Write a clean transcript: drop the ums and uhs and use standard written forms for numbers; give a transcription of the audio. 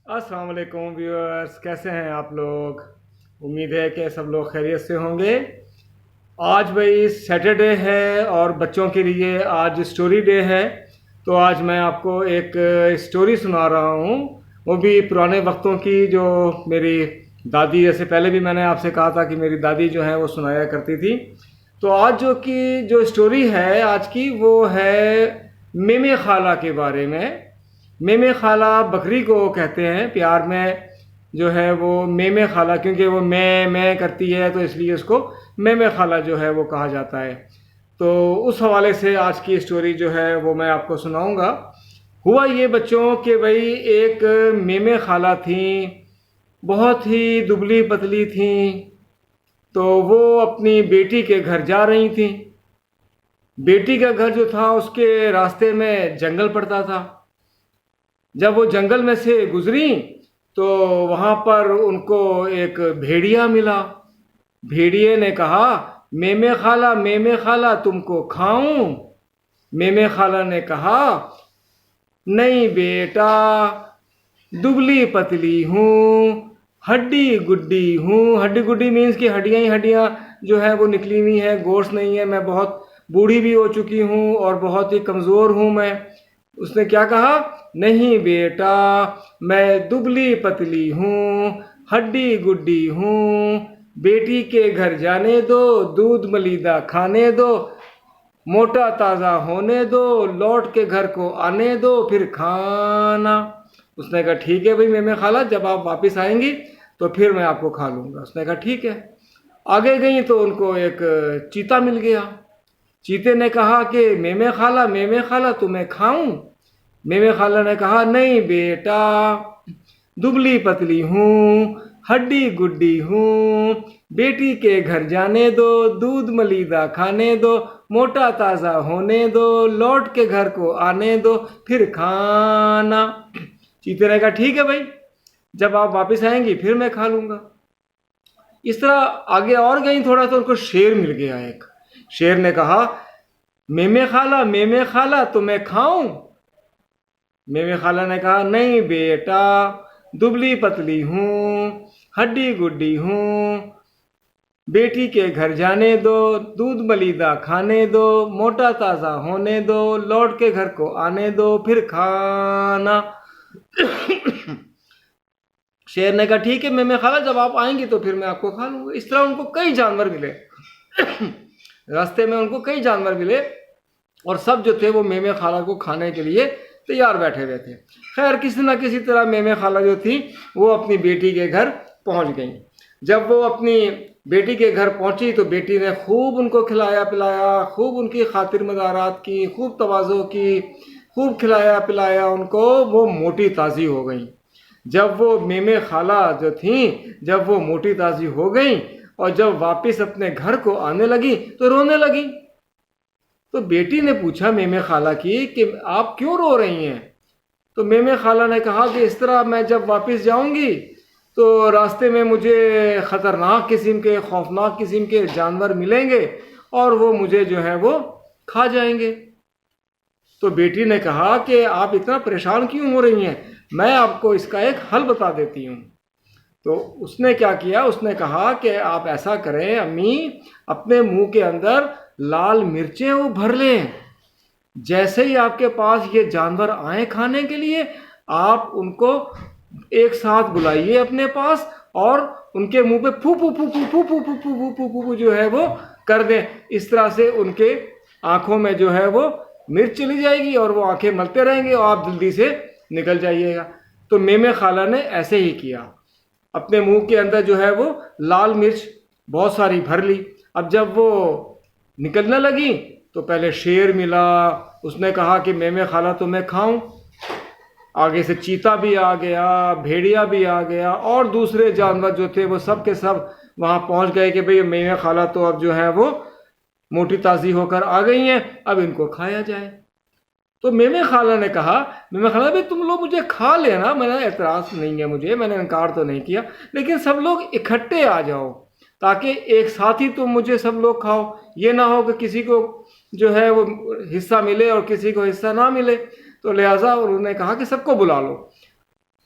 السلام علیکم ویورز، کیسے ہیں آپ لوگ؟ امید ہے کہ سب لوگ خیریت سے ہوں گے۔ آج بھائی سیٹرڈے ہے اور بچوں کے لیے آج اسٹوری ڈے ہے، تو آج میں آپ کو ایک اسٹوری سنا رہا ہوں، وہ بھی پرانے وقتوں کی، جو میری دادی، جیسے پہلے بھی میں نے آپ سے کہا تھا کہ میری دادی جو ہے وہ سنایا کرتی تھی۔ تو آج جو اسٹوری ہے آج کی، وہ ہے میمے خالہ کے بارے میں۔ میمے خالہ بکری کو کہتے ہیں پیار میں، جو ہے وہ میمے خالہ، کیونکہ وہ میں کرتی ہے تو اس لیے اس کو میمے خالہ جو ہے وہ کہا جاتا ہے۔ تو اس حوالے سے آج کی اسٹوری جو ہے وہ میں آپ کو سناؤں گا۔ ہوا یہ بچوں کہ بھائی ایک میمے خالہ تھیں، بہت ہی دبلی پتلی تھیں، تو وہ اپنی بیٹی کے گھر جا رہی تھیں۔ بیٹی کا گھر جو تھا اس کے راستے میں جنگل پڑتا تھا۔ جب وہ جنگل میں سے گزری تو وہاں پر ان کو ایک بھیڑیا ملا۔ بھیڑیے نے کہا، میمے خالہ تم کو کھاؤں؟ میمے خالہ نے کہا، نہیں بیٹا، دبلی پتلی ہوں، ہڈی گڈی ہوں۔ ہڈی گڈی مینس کہ ہڈیاں ہی ہڈیاں جو ہے وہ نکلی ہوئی ہیں، گوشت نہیں ہے، میں بہت بوڑھی بھی ہو چکی ہوں اور بہت ہی کمزور ہوں میں۔ اس نے کیا کہا؟ نہیں بیٹا، میں دبلی پتلی ہوں، ہڈی گڈی ہوں، بیٹی کے گھر جانے دو، دودھ ملیدہ کھانے دو، موٹا تازہ ہونے دو، لوٹ کے گھر کو آنے دو، پھر کھانا۔ اس نے کہا ٹھیک ہے بھائی میمے خالہ، جب آپ واپس آئیں گی تو پھر میں آپ کو کھا لوں گا۔ اس نے کہا ٹھیک ہے۔ آگے گئیں تو ان کو ایک چیتا مل گیا۔ چیتے نے کہا کہ میمے خالہ تمہیں کھاؤں؟ میمے خالہ نے کہا، نہیں بیٹا، دبلی پتلی ہوں، ہڈی گڈی ہوں، بیٹی کے گھر جانے دو، دودھ ملیدہ کھانے دو، موٹا تازہ ہونے دو، لوٹ کے گھر کو آنے دو، پھر کھانا۔ چیتے نے کہا ٹھیک ہے بھائی، جب آپ واپس آئیں گی پھر میں کھا لوں گا۔ اس طرح آگے اور گئیں تھوڑا تو ان کو شیر مل گیا ایک۔ شیر نے کہا، میمے خالہ تمہیں کھاؤں؟ میمے خالہ نے کہا، نہیں بیٹا، دبلی پتلی ہوں، ہڈی گڈی ہوں، بیٹی کے گھر جانے دو، دودھ ملیدہ کھانے دو، موٹا تازہ ہونے دو، لوٹ کے گھر کو آنے دو، پھر کھانا۔ شیر نے کہا ٹھیک ہے میمے خالہ، جب آپ آئیں گی تو پھر میں آپ کو کھا لوں گا۔ اس طرح ان کو کئی جانور ملے، راستے میں ان کو کئی جانور ملے، اور سب جو تھے وہ میمے خالہ کو کھانے کے لیے تیار بیٹھے ہوئے تھے۔ خیر کسی نہ کسی طرح میمے خالہ جو تھی وہ اپنی بیٹی کے گھر پہنچ گئیں۔ جب وہ اپنی بیٹی کے گھر پہنچی تو بیٹی نے خوب ان کو کھلایا پلایا، خوب ان کی خاطر مدارات کی، خوب تواضع کی، خوب کھلایا پلایا ان کو۔ وہ موٹی تازی ہو گئیں۔ جب وہ میمے خالہ جو تھیں، جب وہ موٹی تازی ہو گئیں اور جب واپس اپنے گھر کو آنے لگی تو رونے لگی۔ تو بیٹی نے پوچھا میمے خالہ کی کہ آپ کیوں رو رہی ہیں؟ تو میمے خالہ نے کہا کہ اس طرح میں جب واپس جاؤں گی تو راستے میں مجھے خطرناک قسم کے، خوفناک قسم کے جانور ملیں گے اور وہ مجھے جو ہے وہ کھا جائیں گے۔ تو بیٹی نے کہا کہ آپ اتنا پریشان کیوں ہو رہی ہیں، میں آپ کو اس کا ایک حل بتا دیتی ہوں۔ تو اس نے کیا کیا؟ اس نے کہا کہ آپ ایسا کریں امی، اپنے منہ کے اندر لال مرچیں وہ بھر لیں، جیسے ہی آپ کے پاس یہ جانور آئیں کھانے کے لیے، آپ ان کو ایک ساتھ بلائیے اپنے پاس اور ان کے منہ پہ پھو پھو پھو پھو پھو پھو پھو پھو پھو پھو پھو جو ہے وہ کر دیں۔ اس طرح سے ان کے آنکھوں میں جو ہے وہ مرچ چلی جائے گی اور وہ آنکھیں ملتے رہیں گے اور آپ جلدی سے نکل جائیے گا۔ تو میمے خالہ نے ایسے ہی کیا، اپنے منہ کے اندر جو ہے وہ لال مرچ بہت ساری بھر لی۔ اب جب وہ نکلنے لگی تو پہلے شیر ملا، اس نے کہا کہ میمے خالہ تمہیں کھاؤں۔ آگے سے چیتا بھی آ گیا، بھیڑیا بھی آ گیا، اور دوسرے جانور جو تھے وہ سب کے سب وہاں پہنچ گئے کہ بھئی میمے خالہ تو اب جو ہے وہ موٹی تازی ہو کر آ گئی ہیں، اب ان کو کھایا جائے۔ تو میمے خالہ نے کہا، میمے خالہ بھی تم لوگ مجھے کھا لینا، میں نے اعتراض نہیں ہے مجھے، میں نے انکار تو نہیں کیا، لیکن سب لوگ اکٹھے آ جاؤ تاکہ ایک ساتھ ہی تم مجھے سب لوگ کھاؤ، یہ نہ ہو کہ کسی کو جو ہے وہ حصہ ملے اور کسی کو حصہ نہ ملے۔ تو لہٰذا انہوں نے کہا کہ سب کو بلا لو۔